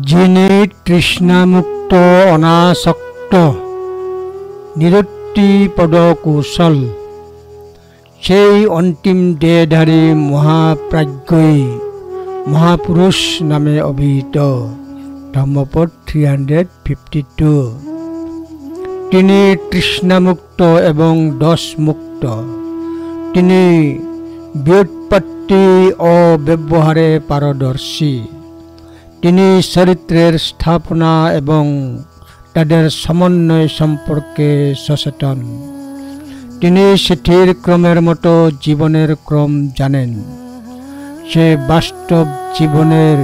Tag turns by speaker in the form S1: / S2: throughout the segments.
S1: যিনি তৃষ্ণামুক্ত অনাসক্ত নিরুত্তিপদ কৌশল, সেই অন্তিম দেহধারী মহাপ্রাজ্ঞই মহাপুরুষ নামে অভিহিত। ধম্মপদ 352। তিনি তৃষ্ণামুক্ত এবং দোষমুক্ত। তিনি ব্যুৎপত্তি ও ব্যবহারে পারদর্শী। তিনি চরিত্রের স্থাপনা এবং তাদের সমন্বয় সম্পর্কে সচেতন। তিনি চিঠির ক্রমের মতো জীবনের ক্রম জানেন। সে বাস্তব জীবনের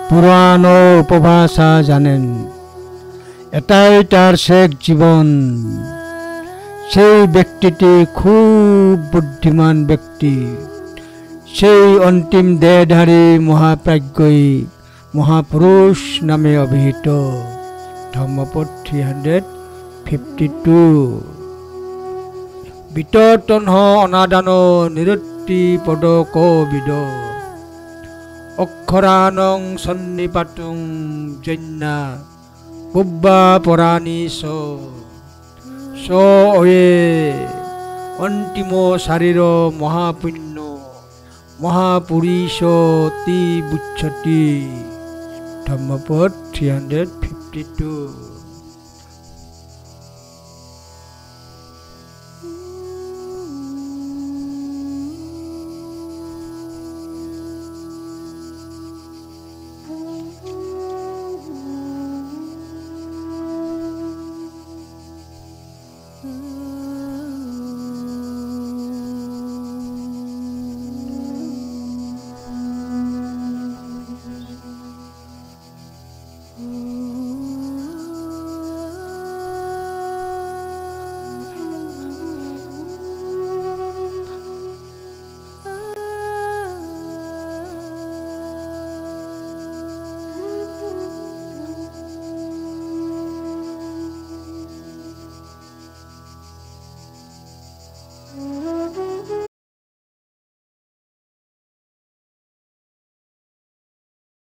S1: পুরানো উপভাষা জানেন। এটাই তার শেষ জীবন। সেই ব্যক্তিটি খুব বুদ্ধিমান ব্যক্তি। সেই অন্তিম দেহধারী মহাপ্রাজ্ঞই মহাপুরুষ নামে অভিহিত। ধম্মপদ 352। বিততনহ অনাদান নিরুত্তিপদ কবিদ, অক্ষরানং সন্নিপাতুং জন্যা পুব্বা পরাণী স অয়ে অন্তিম শারীর মহাপুণ্য মহাপুরীশ তি বুচ্ছতি। ধম্মপদ 352।